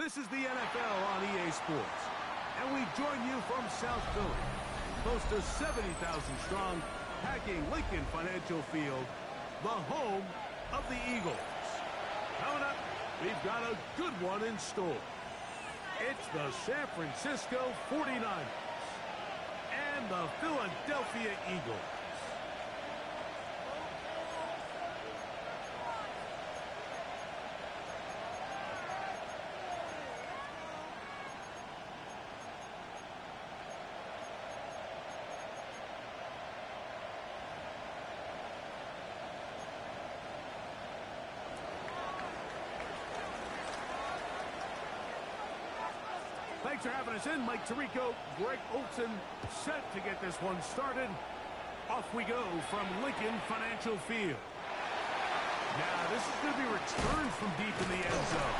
This is the NFL on EA Sports, and we join you from South Philly, close to 70,000 strong, packing Lincoln Financial Field, the home of the Eagles. Coming up, we've got a good one in store. It's the San Francisco 49ers and the Philadelphia Eagles. Thanks for having us in. Mike Tirico, Greg Olson, set to get this one started. Off we go from Lincoln Financial Field. Now, this is going to be returned from deep in the end zone.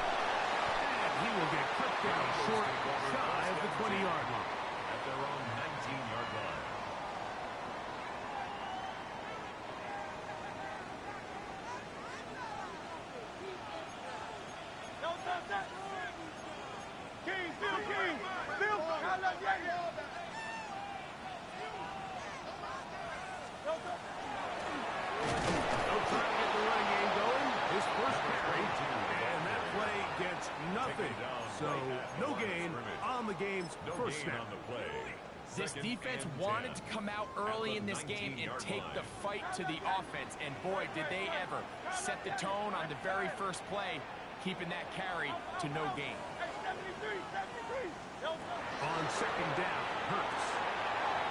And he will get cut down short, shy of the 20-yard line. At their own 19-yard line. So, no gain on the game's first snap. This defense wanted to come out early in this game and take the fight to the offense. And boy, did they ever set the tone on the very first play, keeping that carry to no gain. On second down, Hurts.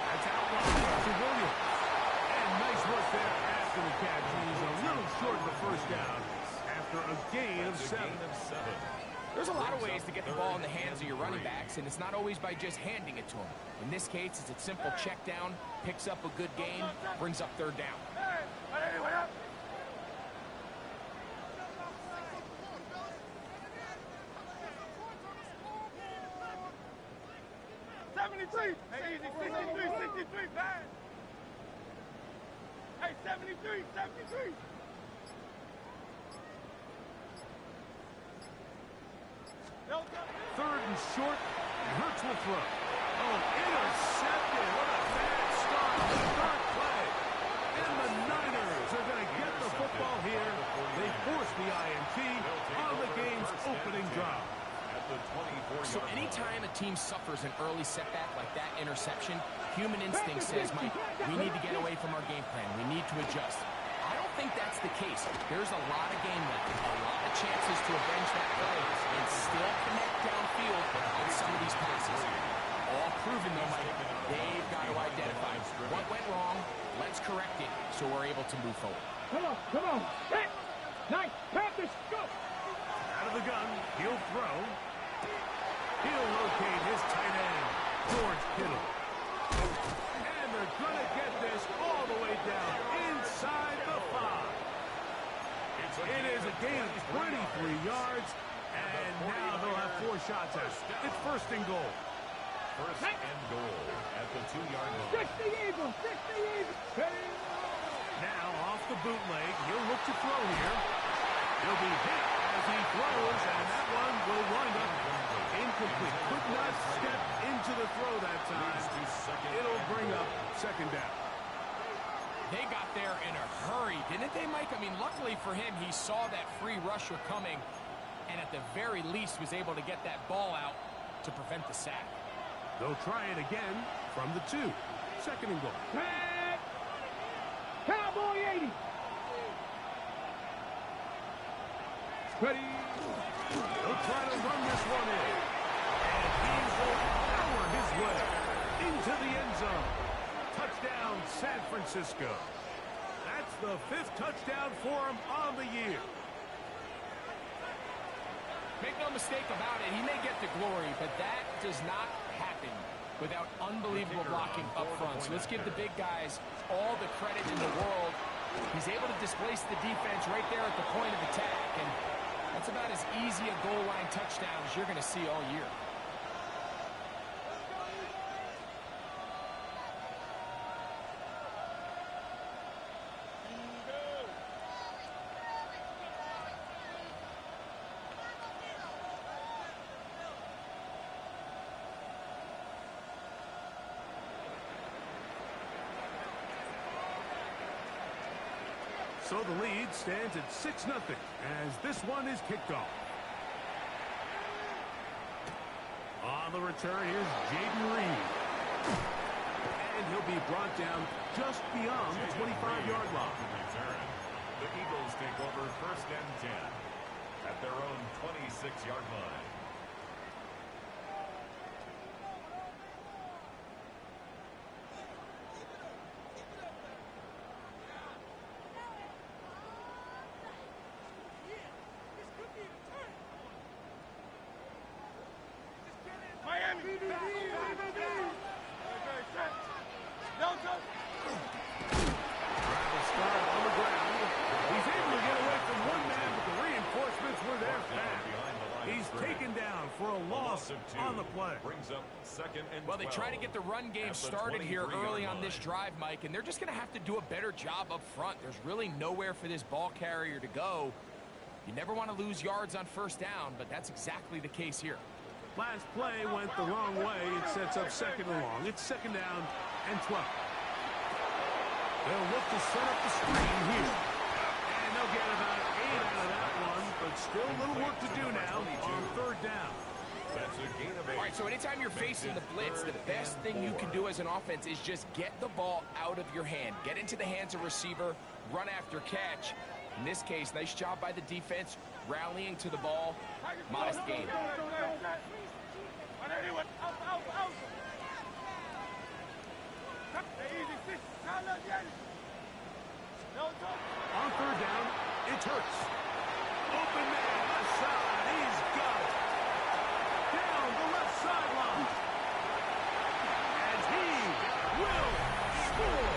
That's out to Williams. And nice work there after the catch. He's a little short of the first down after a gain of 7. There's a lot of ways to get the ball in the hands of your running backs, and it's not always by just handing it to them. In this case, it's a simple check down, picks up a good gain, brings up third down. 73! Hey, easy, 63, man! Hey, 73! Third and short, and Hurts will throw. Oh, intercepted. What a bad start. Third play. And the Niners are going to get the football here. They force the INT on the game's opening drive. So anytime a team suffers an early setback like that interception, human instinct says, Mike, we need to get away from our game plan. We need to adjust. I don't think that's the case. There's a lot of game left, a lot of chances to avenge that play and still connect downfield on some of these passes. All proven, though, Mike, they've got to identify what went wrong, let's correct it so we're able to move forward. Come on. Hey, nice, Panthers, go! Out of the gun, he'll throw. He'll locate his tight end, George Kittle. And they're going to get this all the way down inside the 5. It is a gain of 23 yards, and now they'll have 4 shots at it. It's first and goal. First and goal at the 2-yard line. 60 Eagles! Now off the bootleg, he'll look to throw here. He'll be hit as he throws, and that one will wind up incomplete. Could not step into the throw that time. It'll bring up second down. They got there in a hurry, didn't they, Mike? I mean, luckily for him, he saw that free rusher coming and at the very least was able to get that ball out to prevent the sack. They'll try it again from the 2. Second and goal. Cowboy 80! Ready? They'll try to run this one in. And he will power his way into the end zone. Touchdown, San Francisco. That's the 5th touchdown for him on the year. Make no mistake about it, he may get the glory, but that does not happen without unbelievable blocking up front. So let's give the big guys all the credit in the world. He's able to displace the defense right there at the point of attack, and that's about as easy a goal line touchdown as you're going to see all year. So the lead stands at 6-0 as this one is kicked off. On the return, here's Jaden Reed. And he'll be brought down just beyond the 25-yard line. The Eagles take over 1st and 10 at their own 26-yard line. On the play. Brings up 2nd and 12. Well, they try to get the run game started here early on this drive, Mike, and they're just going to have to do a better job up front. There's really nowhere for this ball carrier to go. You never want to lose yards on 1st down, but that's exactly the case here. Last play went the wrong way. It sets up 2nd and long. It's 2nd down and 12. They'll look to set up the screen here. And they'll get about 8 out of that one, but still a little work to do now on 3rd down. That's a gain of 8. All right, so anytime you're facing the blitz, the best thing you can do as an offense is just get the ball out of your hand. Get into the hands of receiver, run after catch. In this case, nice job by the defense, rallying to the ball. Modest gain. On 3rd down, it's Hurts. Open man, left side, he's got it. Down the left sideline. And he will score.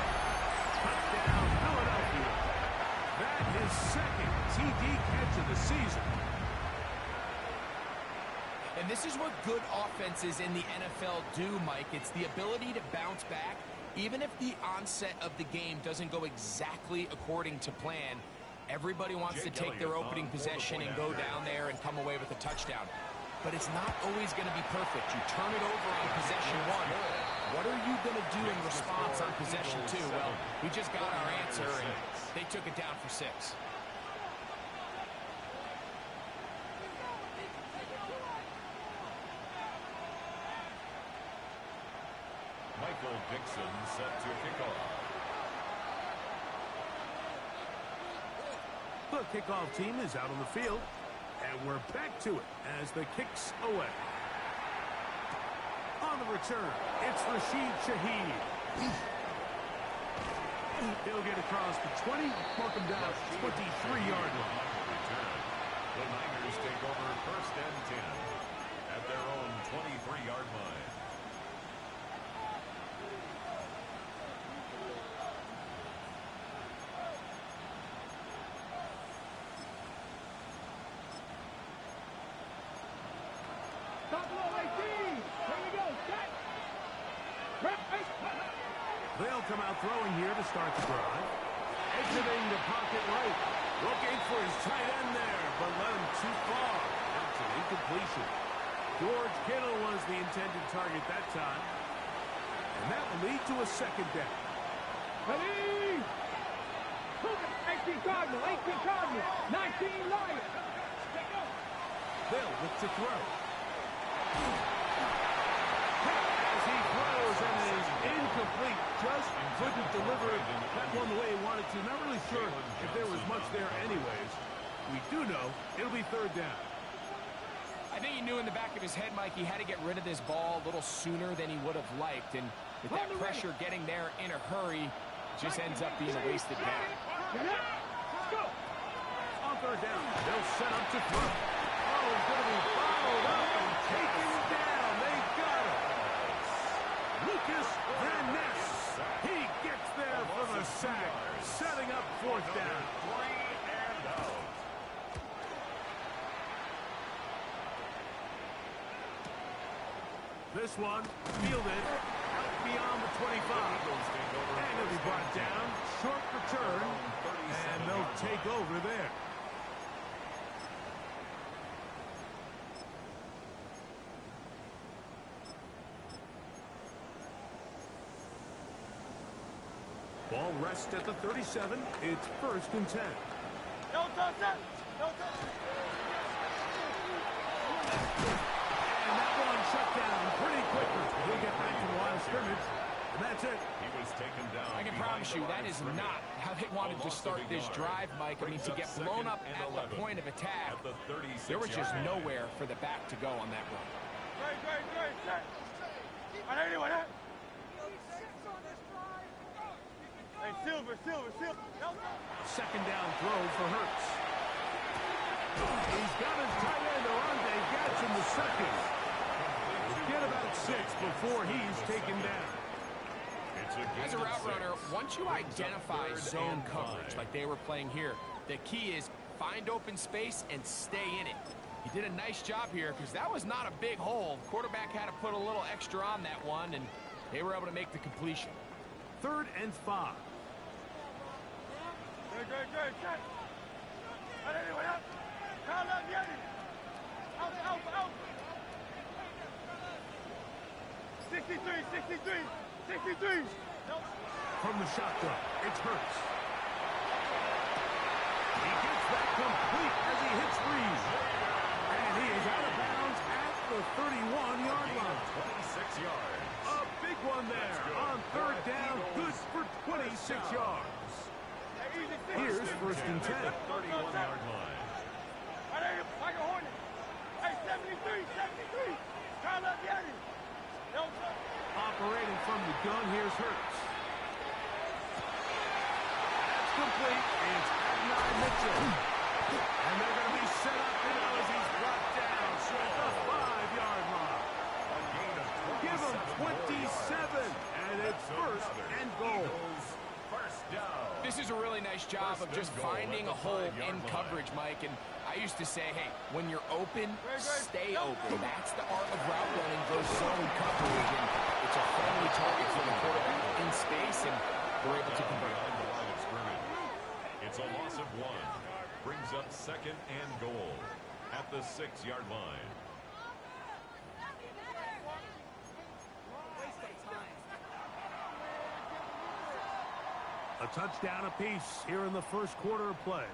Touchdown, Philadelphia. That is 2nd TD catch of the season. And this is what good offenses in the NFL do, Mike. It's the ability to bounce back, even if the onset of the game doesn't go exactly according to plan. Everybody wants to take their opening possession and go down there and come away with a touchdown. But it's not always going to be perfect. You turn it over on possession 1. What are you going to do in response on possession 2? Well, we just got our answer, and they took it down for 6. Michael Dixon set to kick off. The kickoff team is out on the field, and we're back to it as the kick's away. On the return, it's Rashid Shaheed. He'll get across the 20, mark him down 23-yard line. The Niners take over 1st and 10 at their own 23-yard line. They'll come out throwing here to start the drive. Exiting the pocket right. Looking for his tight end there, but led him too far. That's an incompletion. George Kittle was the intended target that time. And that will lead to a 2nd down. Ready? 18 Cardinal, 18 Cardinal, 19 Lions. They'll look to throw. As he throws and it is incomplete. Just couldn't deliver that one the way he wanted to. Not really sure if there was much there anyways. We do know it'll be 3rd down. I think he knew in the back of his head, Mike, he had to get rid of this ball a little sooner than he would have liked. And with that pressure getting there in a hurry, just ends up being a wasted down. On 3rd down, they'll set up to throw. Oh, he's going to be followed up and taken down. They got him. Lucas Van Ness. He gets there for the sack, setting up 4th down. 3 and out. This one fielded out beyond the 25. And he'll be brought down. Short return. And they'll take over there. Ball rests at the 37. It's 1st and 10. No touch that. No touch. And that one shut down pretty quickly. He'll get back to the line of scrimmage. And that's it. He was taken down. I can promise you that is not how they wanted to start this drive, Mike. I mean, to get blown up at the point of attack, there was just nowhere for the back to go on that run. Great. Hey, Silver. Second down throw for Hurts. He's got his tight end, Arande Gatson, the second. Get about 6 before he's taken down. As a route runner, once you identify zone coverage like they were playing here, the key is find open space and stay in it. He did a nice job here because that was not a big hole. Quarterback had to put a little extra on that one, and they were able to make the completion. 3rd and 5. Great. Check. Anyway, out. Out. 63. No. From the shotgun, it's Hurts. He gets that complete as he hits Reed. And he is out of bounds at the 31-yard line. 26 yards. A big one there on 3rd down. Good for 26 yards. Here's 1st and 10. 31-yard line. Like a Hornet. Hey, 73. Kyle up the edge. No touch. Operating from the gun, here's Hurts. That's complete. It's Adonai Mitchell. And they're going to be set up now as he's brought down at the 5-yard line. Give him 27, and it's 1st and goal. First down. This is a really nice job of just finding a hole in coverage, Mike. And I used to say, hey, when you're open, stay open. That's the art of route running, those zone coverage. And it's a friendly target for the quarterback in space, and we're able to convert. Behind the line of scrimmage. It's a loss of 1. Brings up 2nd and goal at the 6-yard line. A touchdown apiece here in the first quarter of play.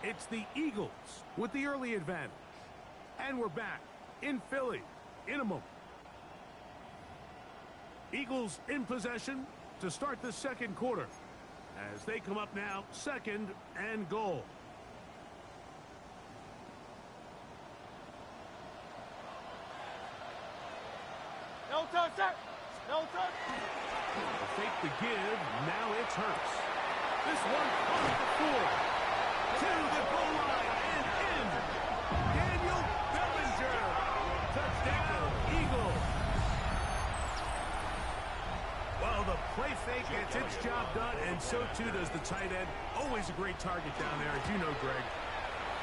It's the Eagles with the early advantage. And we're back in Philly in a moment. Eagles in possession to start the second quarter as they come up now 2nd and goal. No touch, sir. No touch. Fake the give. Now it's Hurts. This one on the 4. To the goal line and in. Daniel Bellinger. Touchdown, Eagles. Well, the play fake gets its job done, and so too does the tight end. Always a great target down there, as you know, Greg,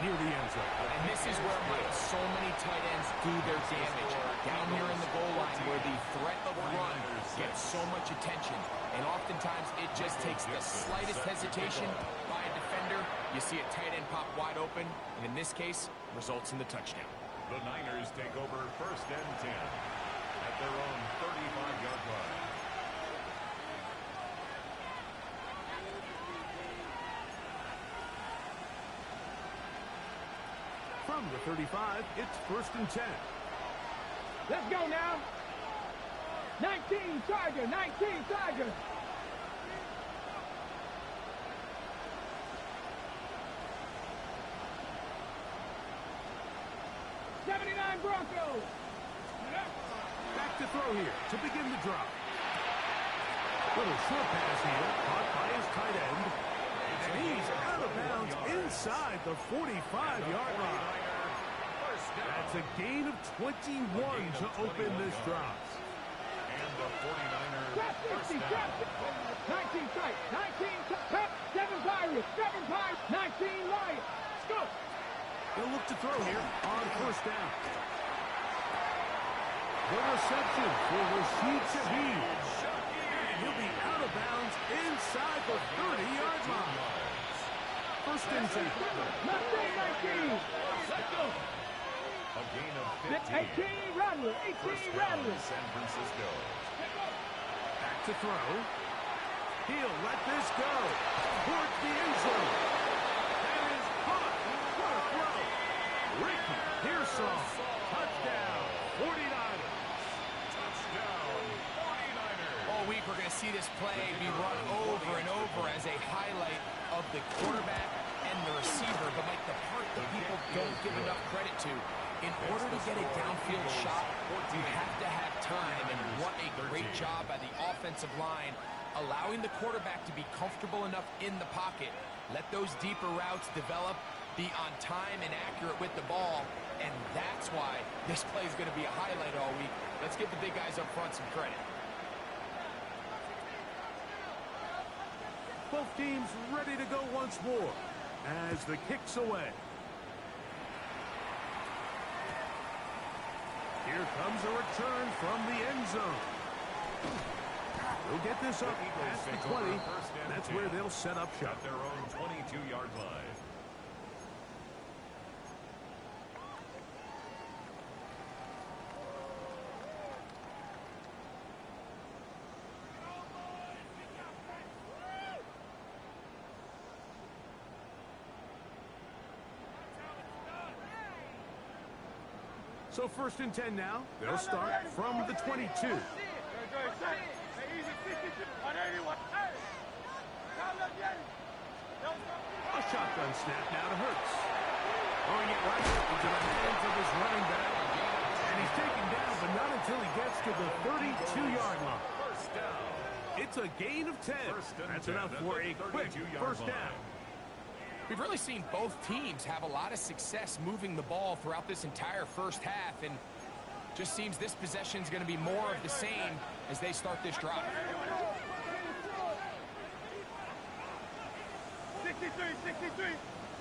near the end zone. And this is where, Mike, so many tight ends do their damage. Down here in the goal line where the threat of run gets so much attention. And oftentimes it just takes the slightest hesitation by a defender. You see a tight end pop wide open, and in this case, results in the touchdown. The Niners take over 1st and 10 at their own 35-yard line. From the 35, it's 1st and 10. Let's go now. 19 Charger. 79 Broncos. Back to throw here to begin the drive. Little short pass here, caught by his tight end. And he's out of bounds inside the 45-yard line. That's a gain of 21 to open this drive. And the 49ers. Trap 60, trap 19 tight, 19 tight, 7 Pirates, 19 Lions. Let's go. He'll look to throw here on 1st down. The reception for Rashid Shaheed. And he'll be out of bounds inside the 30-yard line. 1st and 10. 19. Let's go. A gain of 15. 18 Rattler, 18 First down, Rattler. San Francisco. Back to throw. He'll let this go towards the end zone. That is caught. What a throw. Ricky Pearsall. Touchdown, 49ers. Touchdown, 49ers. All week we're going to see this play be run over and over as a highlight of the quarterback and the receiver. But like the part that people don't give enough credit to, in order to get a downfield shot, you have to have time. And what a great job by the offensive line, allowing the quarterback to be comfortable enough in the pocket, let those deeper routes develop, be on time and accurate with the ball, and that's why this play is going to be a highlight all week. Let's give the big guys up front some credit. Both teams ready to go once more as the kick's away. Here comes a return from the end zone. They'll get this up past the 20. That's where they'll set up shop. At their own 22-yard line. So 1st and 10 now. They'll start from the 22. A shotgun snap now to Hurts. Throwing it right into the hands of his running back. And he's taken down, but not until he gets to the 32-yard line. First down. It's a gain of 10. That's enough for a quick first down. We've really seen both teams have a lot of success moving the ball throughout this entire first half, and just seems this possession is going to be more of the same as they start this drive.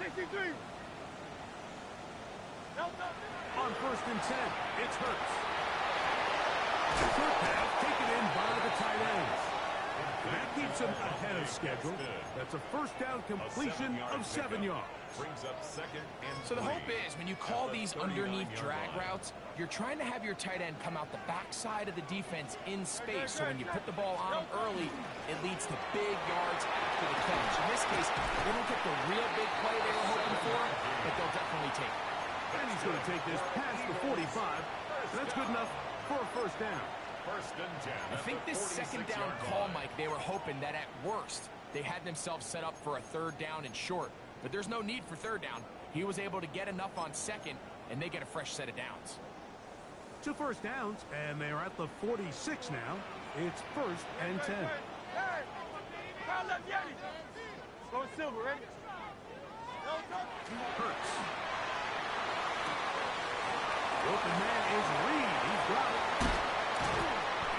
63. On 1st and 10, it's Hurts. Short pass taken in by the tight ends. That keeps him ahead of schedule. That's a first down completion of 7 yards. Brings up 2nd and 3. So the hope is when you call these underneath drag routes, you're trying to have your tight end come out the backside of the defense in space. So when you put the ball on him early, it leads to big yards after the catch. In this case, they don't get the real big play they were hoping for, but they'll definitely take it. And he's going to take this past the 45. That's good enough for a first down. 1st and 10. I think this 2nd down call, Mike, they were hoping that at worst, they had themselves set up for a 3rd down and short. But there's no need for 3rd down. He was able to get enough on 2nd, and they get a fresh set of downs. 2 first downs, and they're at the 46 now. It's 1st and 10. Go Silver, ready? Hurts. The open man is Reed. He's got it.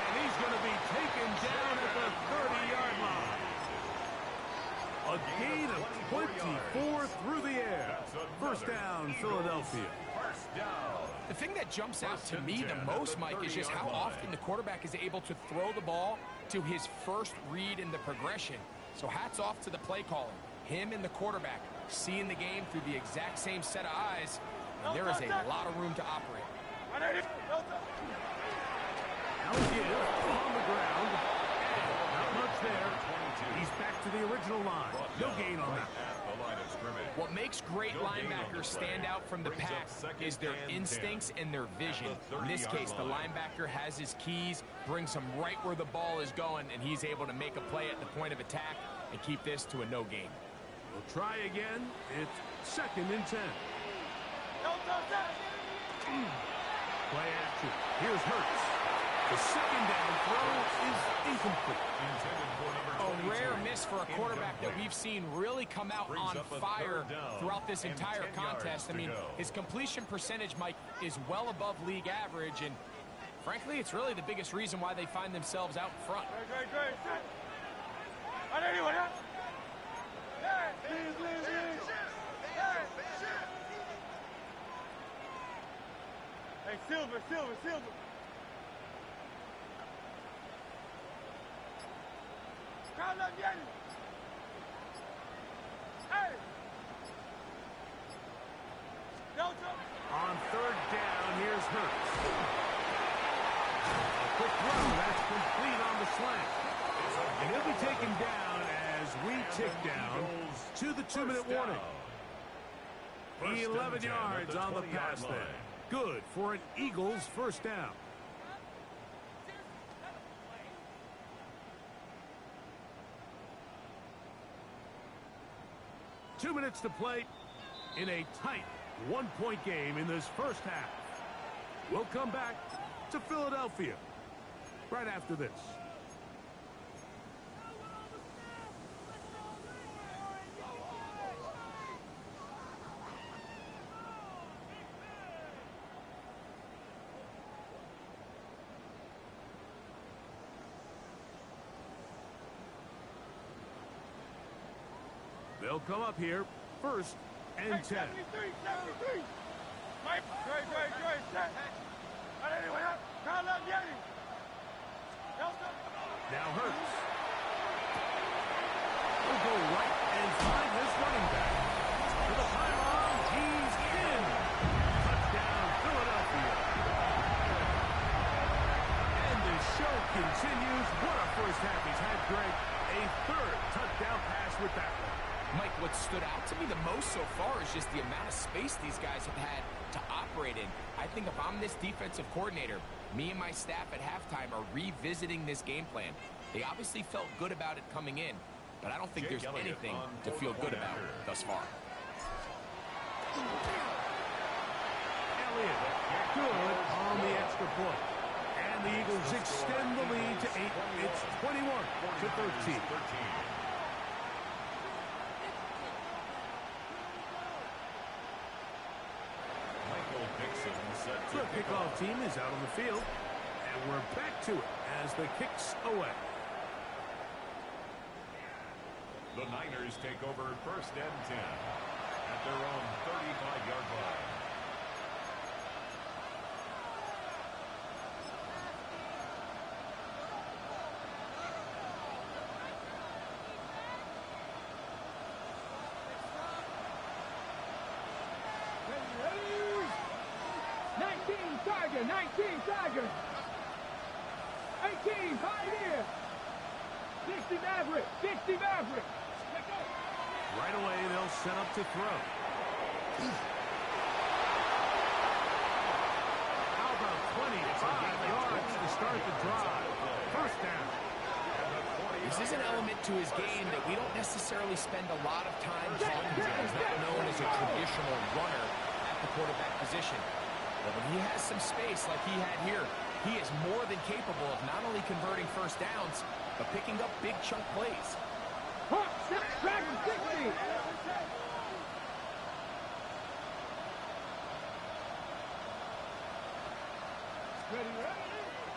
And he's going to be taken down at the 30-yard line. A gain of 24 through the air. First down, Philadelphia. First down. The thing that jumps out to me the most, Mike, is just how often the quarterback is able to throw the ball to his first read in the progression. So hats off to the play calling. Him and the quarterback seeing the game through the exact same set of eyes. And there is a lot of room to operate. Now give on the ground. Not much there. He's back to the original line. No gain on that. What makes great linebackers stand out from the pack is their instincts and their vision. In this case, the linebacker has his keys, brings him right where the ball is going, and he's able to make a play at the point of attack and keep this to a no gain. We'll try again. It's 2nd and 10. Play action. Here's Hurts. The 2nd down throw is incomplete. A rare miss for a quarterback that we've seen really come out on fire throughout this entire contest. I mean, his completion percentage, Mike, is well above league average, and frankly, it's really the biggest reason why they find themselves out in front. Hey, Silver. Hey! On 3rd down, here's Hurts. A quick throw. That's complete on the slant. And he'll be taken down 2-minute warning. 11 yards on the pass there. Good for an Eagles first down. Two minutes to play in a tight one-point game in this first half. We'll come back to Philadelphia right after this. They'll come up here, 1st and 10. Now Hurts. He'll go right and find his running back. To the pylon, he's in. Touchdown, Philadelphia. And the show continues. What a first half he's had, Greg. A 3rd touchdown pass with that one. Mike, what stood out to me the most so far is just the amount of space these guys have had to operate in. I think if I'm this defensive coordinator, me and my staff at halftime are revisiting this game plan. They obviously felt good about it coming in, but I don't think there's anything to feel good about thus far. Elliott, good on the extra point. And the Eagles extend the lead to 8. It's 21-13. The kickoff team is out on the field, and we're back to it as the kick's away. The Niners take over 1st and 10 at their own 35-yard line. Tiger, 19 Tiger, 18 Pioneer, 60 Maverick, 60 Maverick. Right away, they'll set up to throw. How about 25 yards to start the drive? First down. This is an element to his game that we don't necessarily spend a lot of time talking about. He's not known as a traditional runner at the quarterback position. But when he has some space like he had here, he is more than capable of not only converting first downs, but picking up big chunk plays. Dragon 60.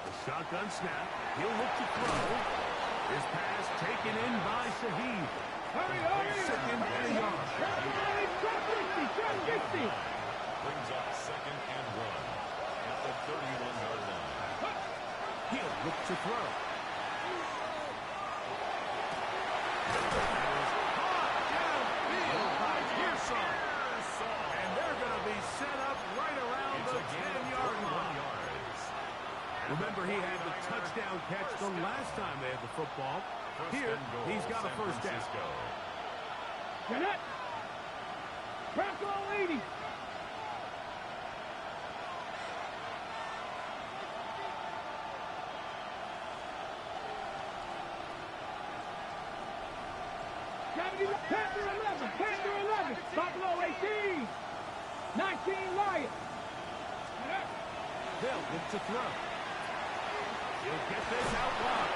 The shotgun snap. He'll look to throw. His pass taken in by Shaheed. Hurry. 2nd and a yard. 50. Brings up 2nd and 1 at the 31-yard line. He'll look to throw. Caught downfield by Pearson. And they're going to be set up right around the 10-yard line. Remember, he had the touchdown catch the last time they had the football. Here, he's got a first down. Jeanette. Bronco 80. Panther 11, Buffalo 18, 19 Lions. They'll look to throw. He'll get this out wide.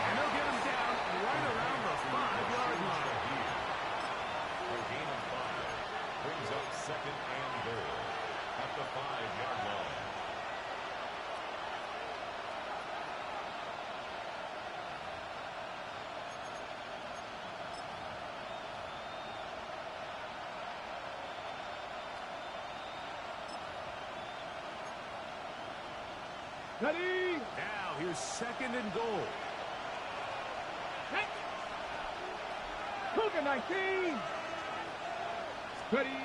And they'll get him down right around the 5-yard line. A gain of 5 brings up 2nd and goal at the 5-yard line. Ready? Now, here's 2nd and goal. Cougar 19. Ready?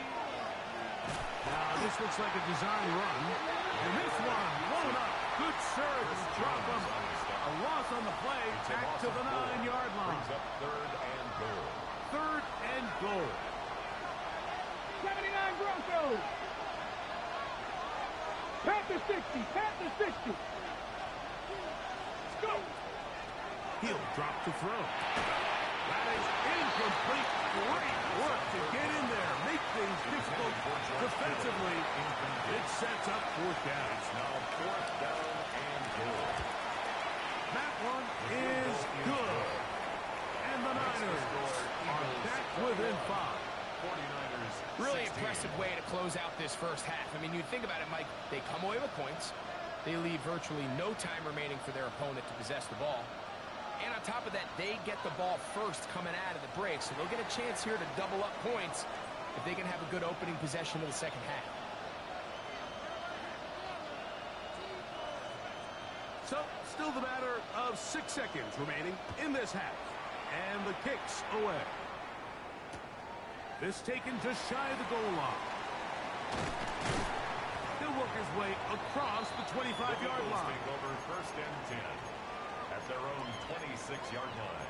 Now, this looks like a design run. And this one blown up. Good serve. Drop him. A loss on the play. Back to the 9-yard line. Brings up 3rd and goal. 3rd and goal. 79 Broncos. Panthers 60. Panthers 60. Let's go. He'll drop to throw. That is incomplete. Great work to get in there. Make things difficult defensively. It sets up 4th down. It's now 4th down and goal. That one is good. And the Niners are back within 5. 49ers. Really 16. impressive way to close out this first half. I mean, you think about it, Mike, they come away with points. They leave virtually no time remaining for their opponent to possess the ball. And on top of that, they get the ball first coming out of the break. So they'll get a chance here to double up points if they can have a good opening possession of the second half. So, still the matter of 6 seconds remaining in this half. And the kick's away. This taken just shy of the goal line. He'll work his way across the 25-yard line. Take over 1st and 10 at their own 26-yard line.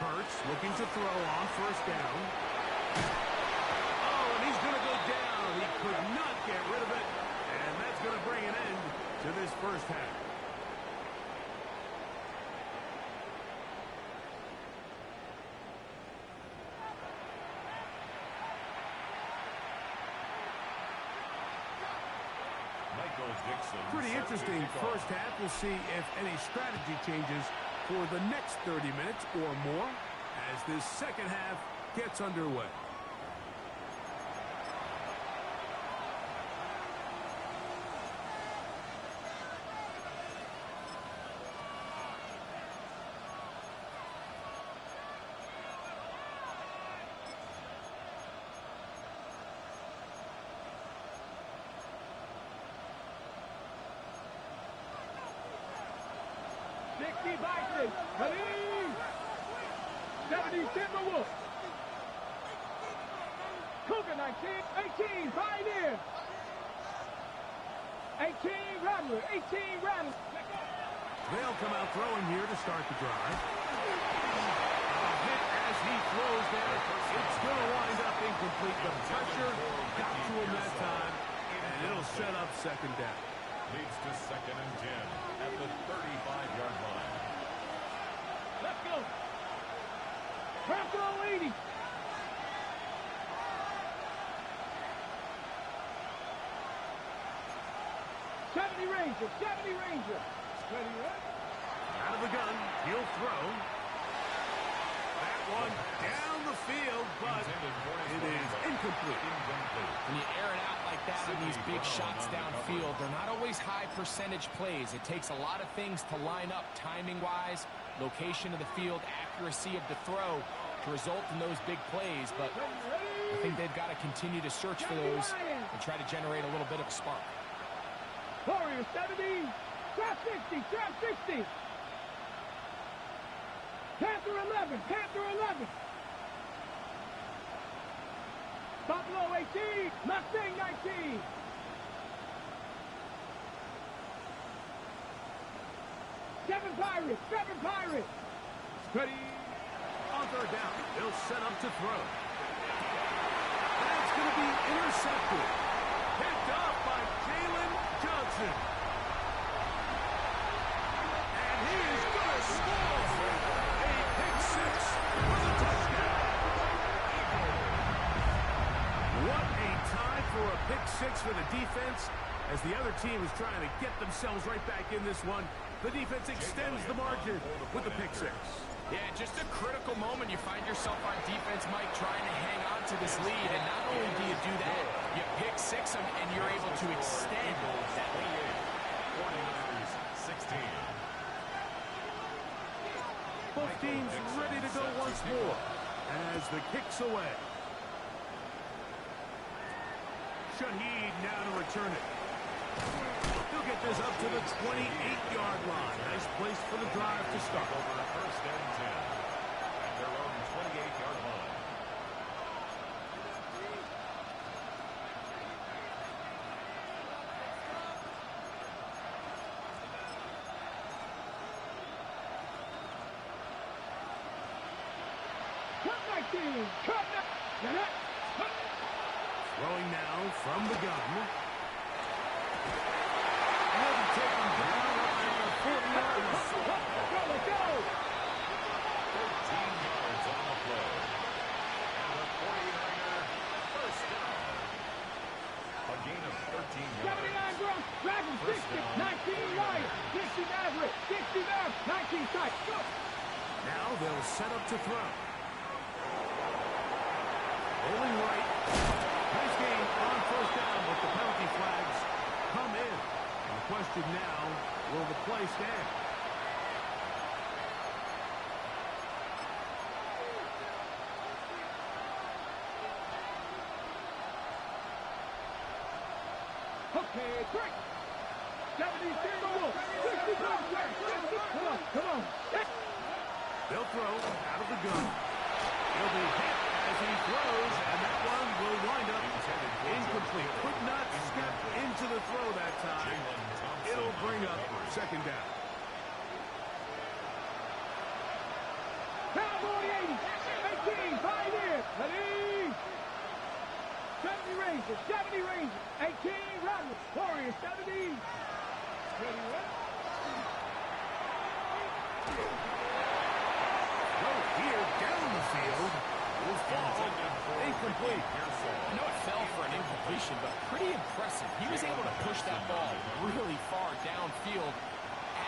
Hurts looking to throw on 1st down. Oh, and he's going to go down. He could not get rid of it. And that's going to bring an end to this first half. Pretty interesting first half. We'll see if any strategy changes for the next 30 minutes or more as this second half gets underway. Vikings, Khalid. 70 Timberwolves. Cougar 19, 18 Pioneer. 18 Rattler, 18 Rattler. They'll come out throwing here to start the drive. A hit as he throws there. It's going to wind up incomplete. The pressure got to him that time, and it'll set up 2nd down. Leads to 2nd and 10 at the 35-yard line. Let's go. Panther 80. Ranger, 70 Ranger. Steady right. Out of the gun, he'll throw. That one down the field, but it is incomplete. When you air it out like that on these big shots downfield, they're not always high percentage plays. It takes a lot of things to line up timing-wise, location of the field, accuracy of the throw to result in those big plays. But I think they've got to continue to search for those and try to generate a little bit of a spark. Warrior 70, trap 60, trap 60. Panther 11, Panther 11. Buffalo 18, Mustang 19. Seven Pirates. Ready. On 3rd down, they'll set up to throw. That's going to be intercepted. Picked up by Jalen Johnson. And he is going to score. A pick six for the touchdown. What a time for a pick six for the defense. As the other team is trying to get themselves right back in this one, the defense extends the margin with the pick six. Yeah, just a critical moment. You find yourself on defense, Mike, trying to hang on to this lead. And not only do you do that, You pick six them, and you're able to extend that lead. 49ers 16. Both teams ready to go once more as the kick's away. Shaheed now to return it. He'll get this up to the 28-yard line. Nice place for the drive to start. Over a first and 10 at their own 28-yard line. Throwing now from the gun. He'll be taken down at the 40-yard line. Let's go! 13 yards on the play. And the 49er first down. A gain of 13 yards. 79 Browns, Dragons 60, 19 Lions, 60 Maverick, 60 Mavs, 19 Titans. Go! Now they'll set up to throw. Rolling right. Nice game on first down, but the penalty flags come in. And the question now, will the play stand? Okay, break. 70 Wolf, 60 Come on, come on. They'll throw out of the gun. He'll be hit as he throws, and that one will wind up incomplete. Could not step into the throw that time. It'll bring up second down. Cowboy 80, 18, Pioneer, ready. 70 Rangers, 70 Rangers, 18 Rebels, Warriors, 70. Ready, Here down the field will fall incomplete. I know it fell for an incompletion, but pretty impressive. He was able to push that ball really far downfield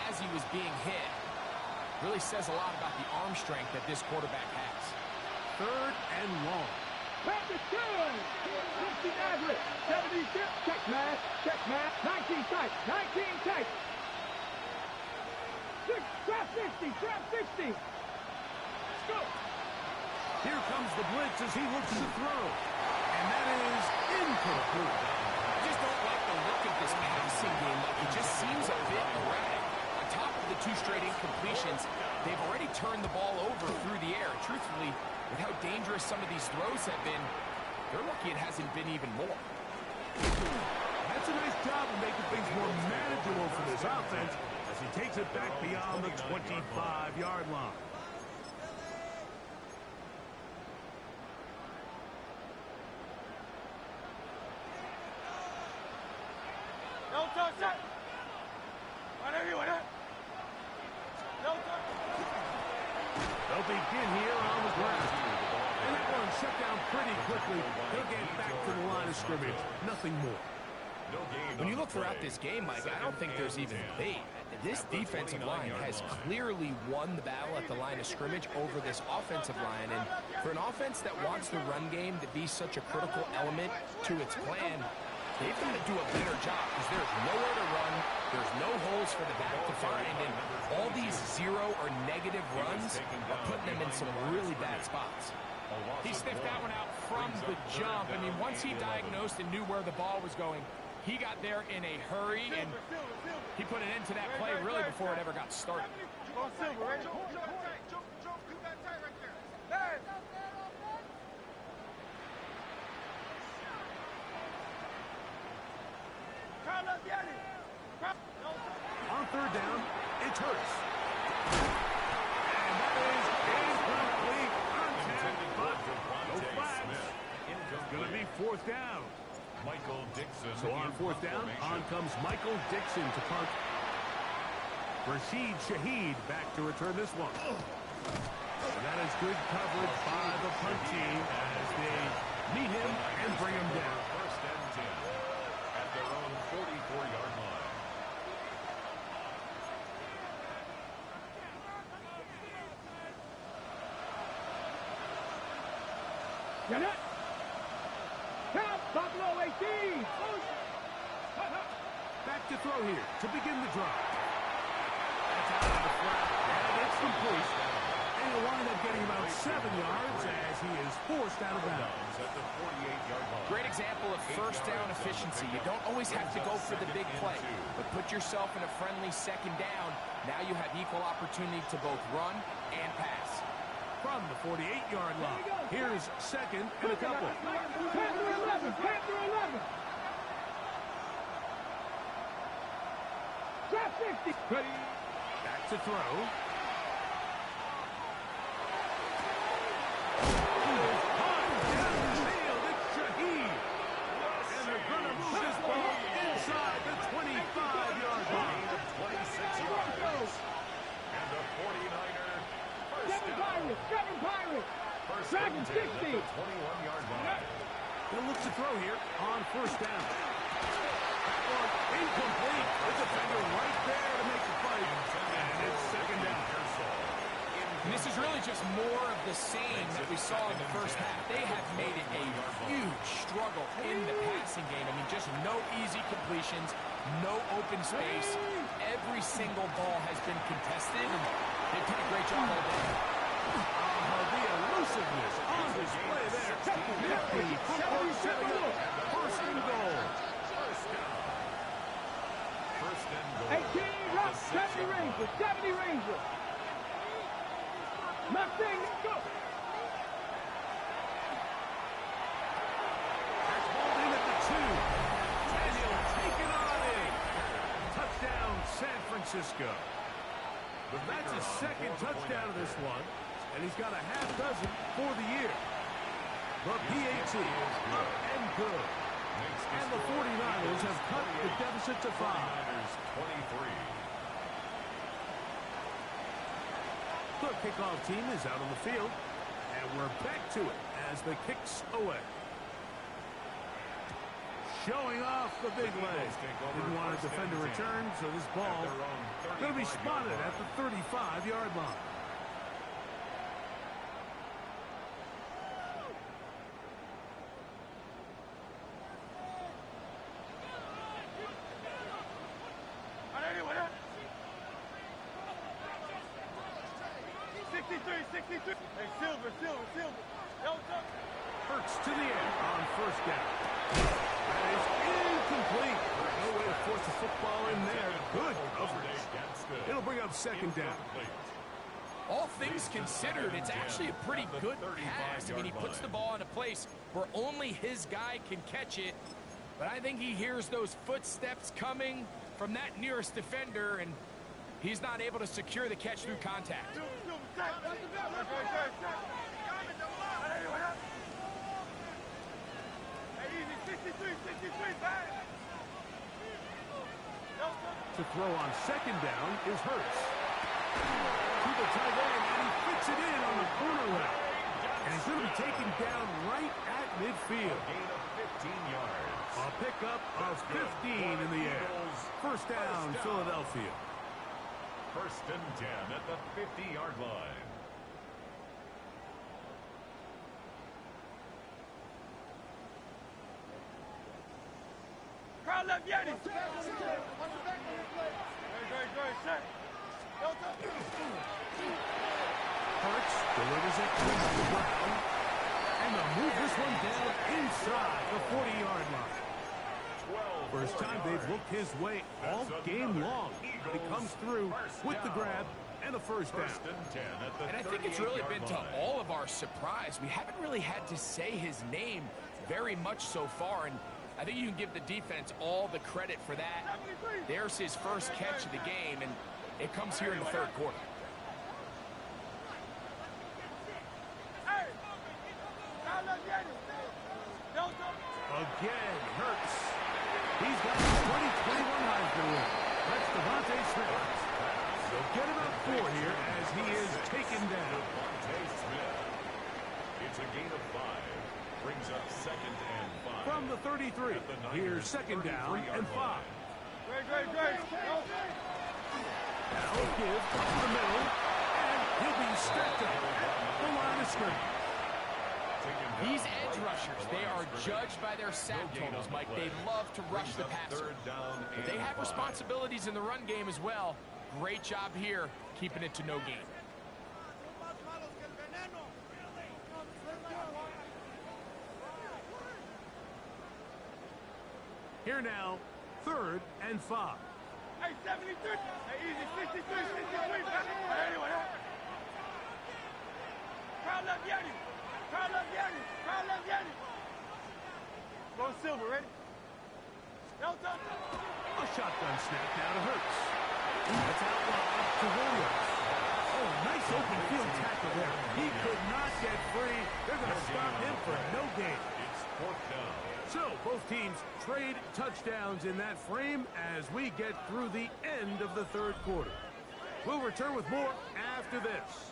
as he was being hit. Really says a lot about the arm strength that this quarterback has. Third and long. Patrick Jones, 60 Maverick, 70 check mass, 19 tight, 19 tight. Trap 60, go. Here comes the blitz as he looks to throw. And that is incomplete. I just don't like the look of this passing game. Like, it just seems a bit erratic. On top of the 2 straight incompletions, they've already turned the ball over through the air. Truthfully, with how dangerous some of these throws have been, they're lucky it hasn't been even more. That's a nice job of making things more manageable for this offense as he takes it back beyond the 25-yard line. They'll begin here on the ground. And that one shut down pretty quickly. He'll get back to the line of scrimmage. Nothing more. When you look throughout this game, Mike, I don't think there's even debate. This defensive line has clearly won the battle at the line of scrimmage over this offensive line. And for an offense that wants the run game to be such a critical element to its plan, they've got to do a better job because there's nowhere to run. There's no holes for the back to find. And all these zero or negative runs are putting them in some really bad spots. He sniffed that one out from the jump. I mean, once he diagnosed and knew where the ball was going, he got there in a hurry, and he put an end to that play really before it ever got started. On third down, it's Hurts. And that is incomplete contact, but no flags. It's going to be fourth down. Michael Dixon. So on fourth down, on comes Michael Dixon to punt. Rashid Shaheed back to return this one. And that is good coverage by the punt team as they meet him and bring him down. First and 10 at their own 44-yard line. Get it. Count. Buffalo 18. Back to throw here to begin the drive. That's out of the flat, and it's complete. And he'll wind up getting about 7 yards as he is forced out of bounds. At the 48-yard line. Great example of first down efficiency. You don't always have to go for the big play, but put yourself in a friendly second down. Now you have equal opportunity to both run and pass. From the 48-yard line, here's second and a couple. Panther 11. Panther 11. Trap 50. Ready. Back to throw. Seven Pirates. Dragon 60. 21-yard line. He'll look to throw here on first down. Incomplete. The defender right there to make the play. And it's second down. And this is really just more of the same that we saw in the first half. They have made it a huge struggle in the passing game. I mean, just no easy completions, no open space. Every single ball has been contested, and they've done a great job all day. The elusiveness on display there. Nifty footwork setting up. First and goal. First and goal. 18 Rock, 70 Rangers. 70 Rangers. Mustang, go. That's balled in at the 2. And he'll take it on in. Touchdown, San Francisco. But that's his second touchdown of this one. And he's got a half dozen for the year. The PAT up and good. And the 49ers have cut the deficit to 5. 23. The kickoff team is out on the field. And we're back to it as the kicks away. Showing off the big leg. Didn't want to defend a return, so this ball going to be spotted at the 35-yard line. Hurts to the end on first down. That is incomplete. No way to force the football in there. Good coverage. It'll bring up second down. All things considered, it's actually a pretty good pass. I mean, he puts the ball in a place where only his guy can catch it. But I think he hears those footsteps coming from that nearest defender, and he's not able to secure the catch through contact. To throw on second down is Hurts. To the tight end, and he fits it in on the corner route. And he's going to be taken down right at midfield. Gain of 15 yards. A pickup of 15 in the air. First down, Philadelphia. First and 10 at the 50-yard line. Crowd left Yeti. Hurts delivers it to Brown. And they'll move this one down inside the 40-yard line. First time they've looked his way all game long. But he comes through with the grab and a first down. And I think it's really been to all of our surprise. We haven't really had to say his name very much so far, and I think you can give the defense all the credit for that. There's his first catch of the game, and it comes here in the third quarter. Again, Hurts. He's got the 2021 Heisman win. That's Devontae Smith. They'll get about 4 here as he is taken down. It's a gain of 5. Brings up second and 5. From the 33, here's second down and 5. Great. Now give up the middle, and he'll be stepped up at the line of scrimmage. These edge rushers, they are judged by their sack totals, Mike. They love to rush the passer. But they have responsibilities in the run game as well. Great job here, keeping it to no gain. Here now, 3rd and 5. Hey, 73. Hey, easy, 63, 63. Anyway, crowd left Yanni. Crowd left Yanni. Crowd left Yanni. Go Silver, ready? No, A shotgun snap now to Hurts. That's out wide to Williams. Oh, nice open field tackle there. He could not get free. They're going to stop him for no gain. It's 4th down. So, both teams trade touchdowns in that frame as we get through the end of the 3rd quarter. We'll return with more after this.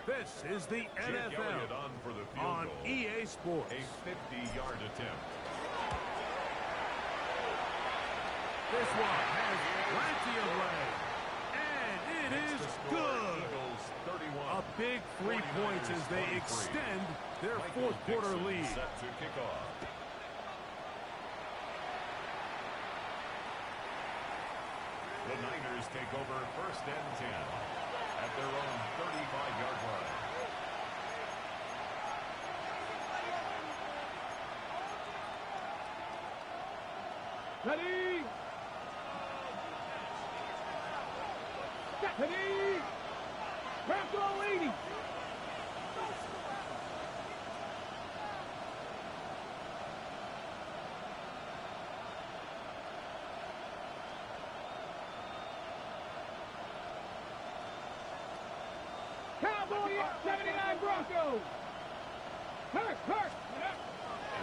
This is the NFL on EA Sports. A 50-yard attempt. This one has plenty of leg. And it is good. A big 3 points as they extend their 4th quarter lead. Set to kick off. The Niners take over 1st and 10 at their own 35-yard line. Ready? Ready? Bronco 80. Cowboy 79 Broncos. Hurt.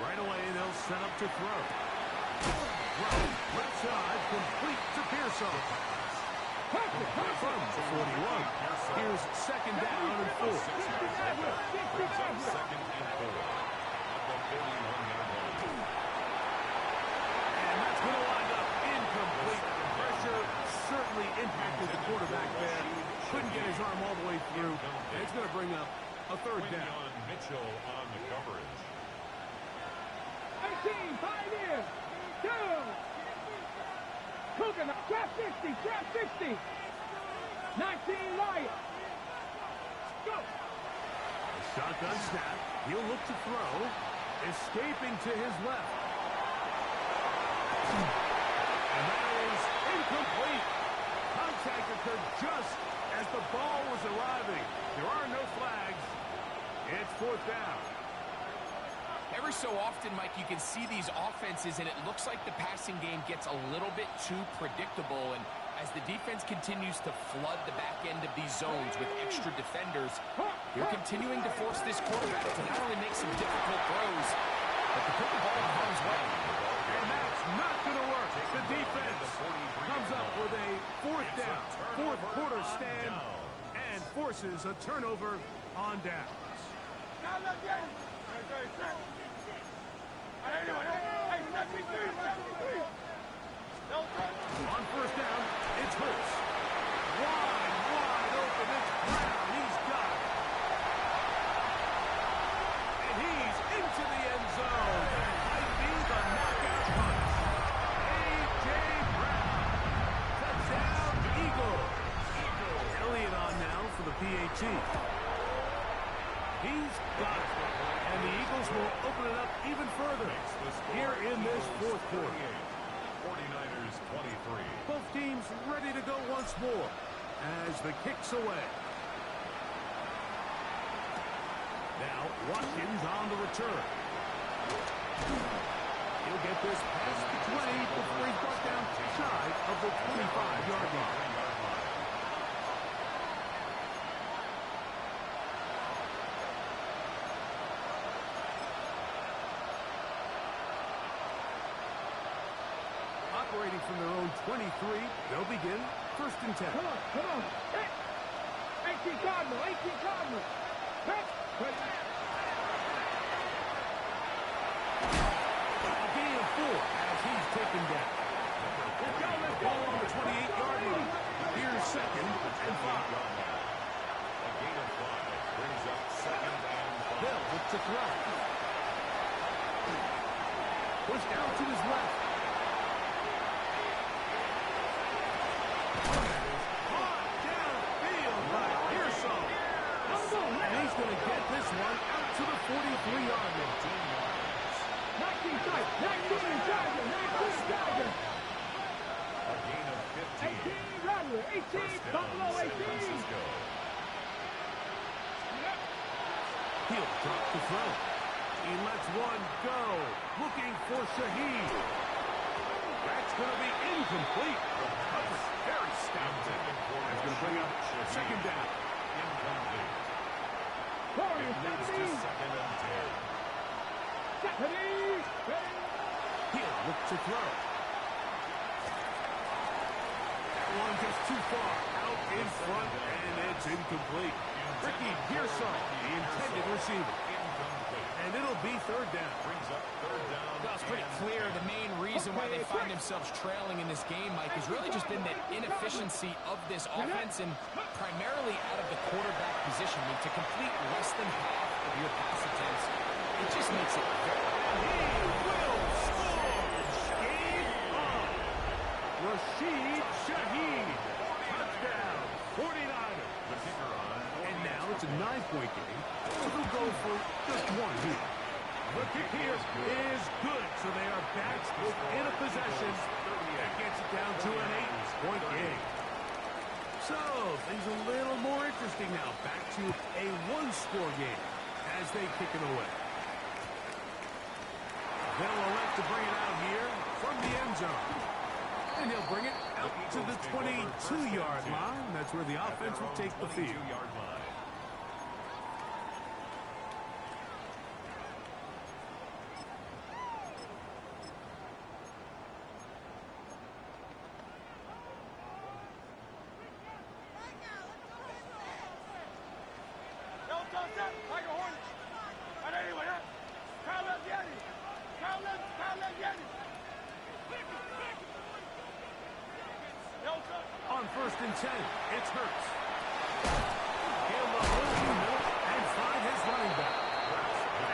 Right away, they'll set up to throw. Left side, complete to Pearson. From the 41. Here's 2nd down and 4. Brings up 2nd and 4 at the 41-yard line. And that's going to wind up incomplete. Pressure certainly impacted the quarterback there. Couldn't get his arm all the way through. And it's going to bring up a 3rd down. Mitchell on the coverage. 18, Pioneer. 2. Cooking up. Trap 60. 19 Lion. Go. A shotgun snap. He'll look to throw. Escaping to his left. And that is incomplete. Contact occurred just as the ball was arriving. There are no flags. It's 4th down. Every so often, Mike, you can see these offenses, and it looks like the passing game gets a little bit too predictable. And as the defense continues to flood the back end of these zones with extra defenders, they're continuing to force this quarterback to not only make some difficult throws, but to put the ball in harm's way. And that's not going to work. The defense comes up with a 4th down, 4th quarter stand, and forces a turnover on downs. On 1st down, it's Hurts. Wide open. It's Brown. He's got it. And he's into the end zone. That might be the knockout punch. A.J. Brown. Touchdown, Eagles. Elliott on now for the PAT. He's got it. And the Eagles will open it up even further here in this 4th quarter. 49ers 23. Both teams ready to go once more as the kick's away. Now Watkins on the return. He'll get this past the 20 before he's brought down shy of the 25-yard line. Operating from their own 23, they'll begin 1st and 10. Come on. 18 Cardinal. A gain of 4 as he's taken down. Ball on the 28-yard line. Here's 2nd and 5. A gain of 5 brings up 2nd and 5. Hill with the throw. Pushed out to his left. Caught downfield by Pearson. And he's going to get this one out to the 43-yard line. 19 tight, 19 Charger, 19 Charger. A gain of 15. 18 Rattler, 18 Buffalo, 18. He'll drop the throw. He lets one go. Looking for Shaheed. That's going to be incomplete. That was very stout. That's going to bring up second down. Incomplete. Corey, Moves to 70. second and 10. Stephanie. He'll look to throw. That one just too far. Out in front, and it's incomplete. Ricky Pearson, the intended receiver. And it'll be third down. Brings up third down. Well, it's pretty clear the main reason why they find themselves trailing in this game, Mike, has really just been the inefficiency of this offense and primarily out of the quarterback position. I mean, to complete less than half of your pass attempts, it just makes it very... He will score! Game on! Rashid Shaheed. Touchdown, 49ers. The kicker on. And now it's a 9-point game. So they'll go for just one here. The kick here is good. So they are back in a possession. That gets it down to an 8-point game. So things a little more interesting now. Back to a one-score game as they kick it away. They'll elect to bring it out here from the end zone. And he'll bring it out to the 22-yard line. That's where the offense will take the field. 22-yard line. On 1st and 10, it's Hurts. He'll hold the middle and find his running back.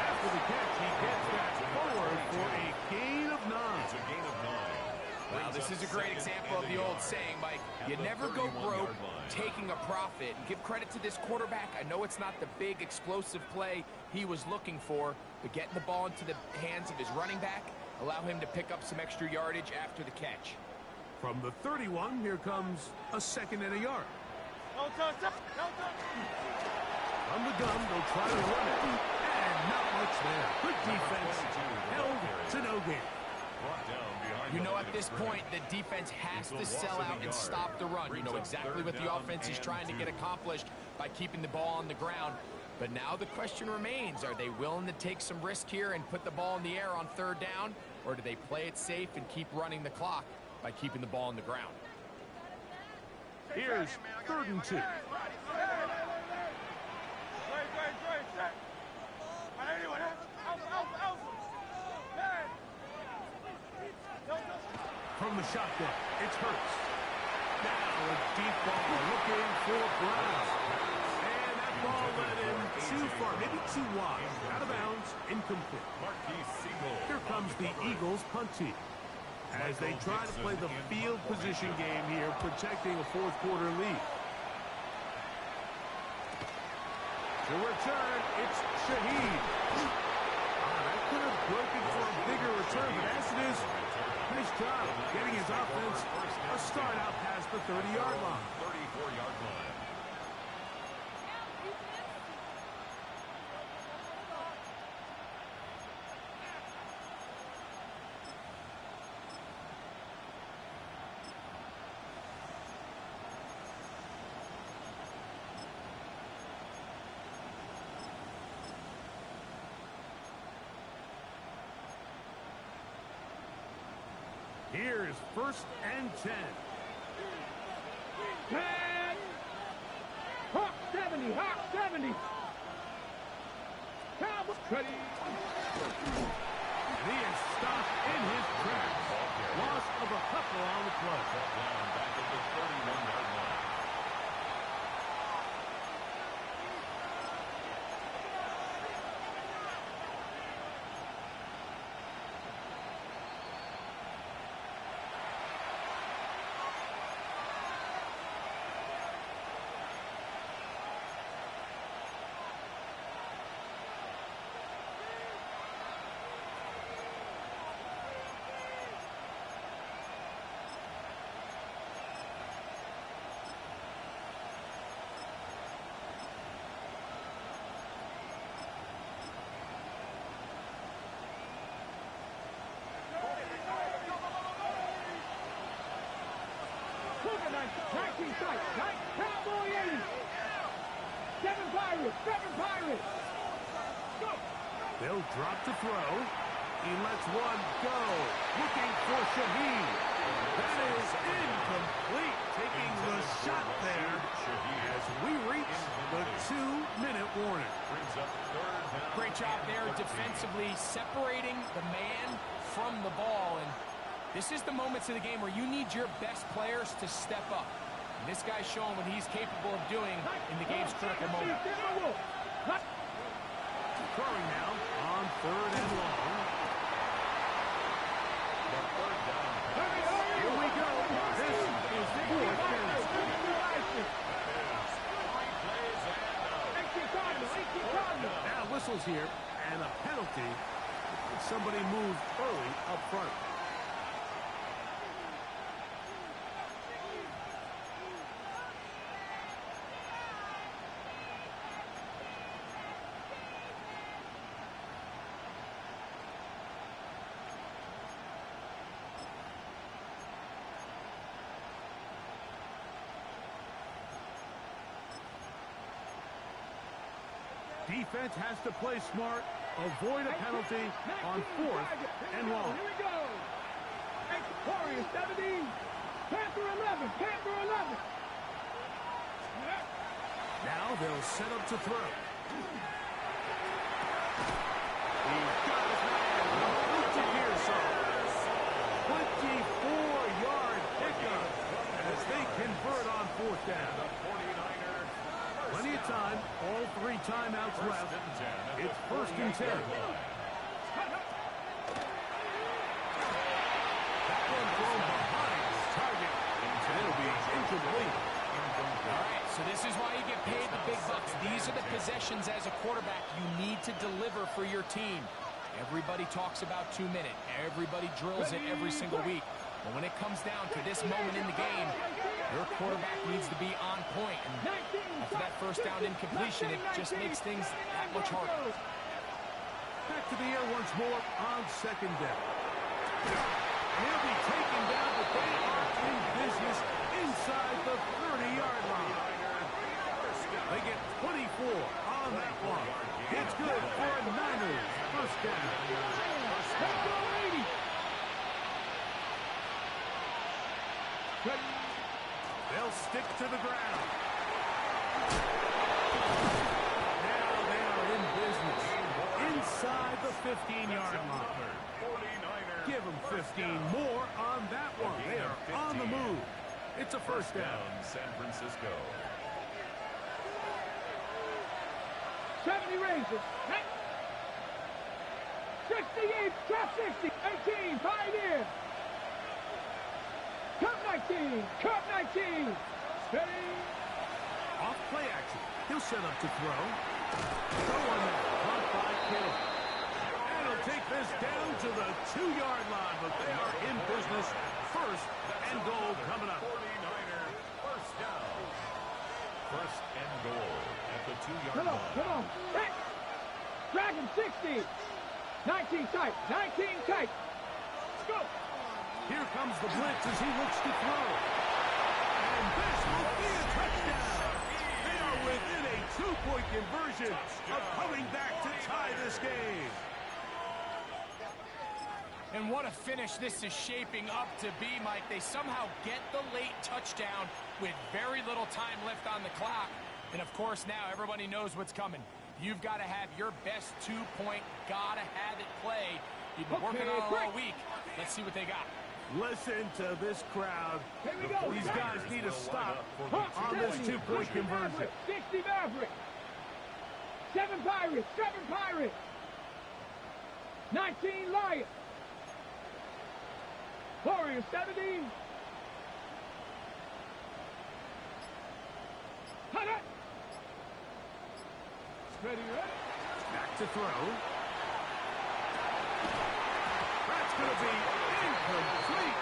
After the catch, he gets that forward for a gain of 9. It's a gain of 9. Well, this is a great example of the old saying, Mike, you never go broke taking a profit. Give credit to this quarterback. I know it's not the big explosive play he was looking for, but getting the ball into the hands of his running back, allow him to pick up some extra yardage after the catch. From the 31, here comes a 2nd and a yard. From the gun, they'll try to run it. And not much there. Good defense. Held to no gain. You know, at this point, the defense has to sell out and stop the run. You know exactly what the offense is trying to get accomplished by keeping the ball on the ground. But now the question remains, are they willing to take some risk here and put the ball in the air on 3rd down? Or do they play it safe and keep running the clock by keeping the ball on the ground? Here's 3rd and 2. From the shotgun, it's Hurts. Now a deep ball looking for Brown. And that ball led him too far, maybe too wide. Out of bounds, incomplete. Here comes the Eagles punt team as they try to play the field position game here, protecting a 4th quarter lead. To return, it's Shaheed. That could have broken for a bigger return, but as it is, nice job getting his offense a start out past the 30-yard line. 34-yard line. Here's 1st and 10. Hawk 70, Hawk 70. Cowboys ready. And he is stopped in his tracks. Loss of a couple on the play. Down back at the 31-yard line. Cougar 19 tight. 9 Cowboy 80. 7 Pirates. 7 Pirates. Go. They'll drop to throw. He lets one go. Looking for Shaheed. That is incomplete. Taking the shot there as we reach the 2-minute warning. Great job there defensively, separating the man from the ball. And this is the moments of the game where you need your best players to step up. And this guy's showing what he's capable of doing in the game's critical moment. Throwing now on 3rd and long. Here we go. This is 4th down. Now whistles here and a penalty. Somebody moved early up front. Defense has to play smart, avoid a penalty on 4th and long. Here we go. Warriors 17. Panther 11. Panther 11. Now they'll set up to throw. He's got his man. To Pearson. 24-yard pickup as they convert on 4th down. Plenty of time, all 3 timeouts left. It's 1st and 10. That one thrown behind the target. It'll be incomplete. All right, so this is why you get paid the big bucks. These are the possessions as a quarterback you need to deliver for your team. Everybody talks about 2-minute. Everybody drills it every single week. But when it comes down to this moment in the game, your quarterback needs to be on point. And after that 1st down incompletion, it just makes things that much harder. Back to the air once more on 2nd down. He'll be taken down, but they are in business inside the 30-yard line. They get 24 on that one. It's good for a Niners 1st down. They'll stick to the ground. Now they are in business inside the 15-yard line. Give them 15 more on that one. They are on the move. It's a 1st down. San Francisco. 70 Rangers. 68, trap 60, 18, Pioneer. Cup 19, Cup 19. Steady. Off play action. He'll set up to throw. Throw on that. Caught by Kittle. And he'll take this down to the 2-yard line, but they are in business. 1st and goal coming up. 49er, 1st down. 1st and goal at the 2-yard Come on, line. come on. Hey. Dragon 60. 19 tight, 19 tight. Let's go. Here comes the blitz as he looks to throw. And this will be a touchdown. They are within a 2-point conversion of coming back to tie this game. And what a finish this is shaping up to be, Mike. They somehow get the late touchdown with very little time left on the clock. And, of course, now everybody knows what's coming. You've got to have your best 2-point, gotta have it play. You've been working on it all week. Let's see what they got. Listen to this crowd. Here we go. These guys need to stop on this 2-point conversion. 60 Maverick. 7 Pirates. 7 Pirates. 19 Lions. Warriors 17. Hunter. Ready, ready. Back to throw. That's going to be incomplete.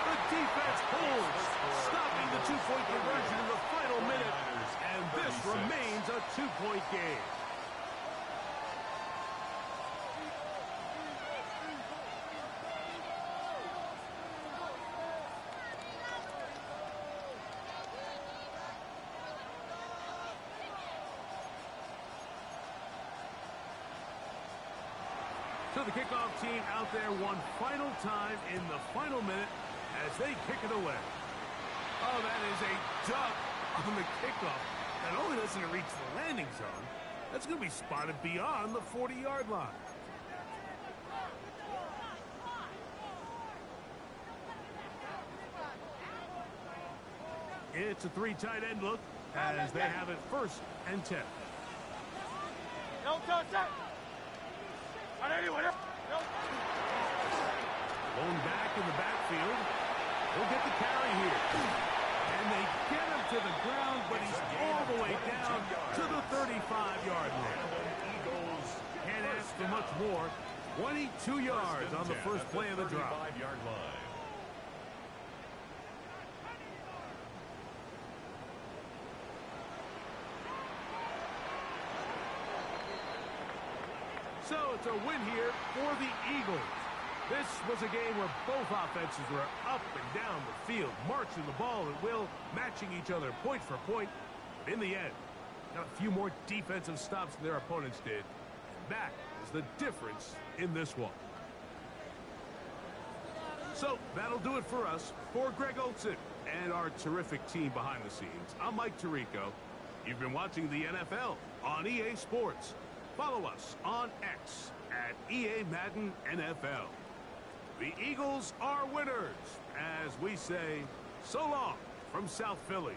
The defense holds, stopping the 2-point conversion in the final minute. And this remains a 2-point game. So the kickoff team out there one final time in the final minute as they kick it away. Oh, that is a duck on the kickoff. Not only doesn't it reach the landing zone, that's going to be spotted beyond the 40-yard line. It's a three tight end look as they have it 1st and 10. Going back in the backfield. He'll get the carry here. And they get him to the ground, but he's all the way down to the 35-yard line. Can't ask for much more. 22 yards on the first play of the drive. So it's a win here for the Eagles. This was a game where both offenses were up and down the field, marching the ball at will, matching each other point for point. But in the end, got a few more defensive stops than their opponents did. And that is the difference in this one. So that'll do it for us. For Greg Olson and our terrific team behind the scenes, I'm Mike Tirico. You've been watching the NFL on EA Sports. Follow us on X at EA Madden NFL. The Eagles are winners, as we say so long from South Philly.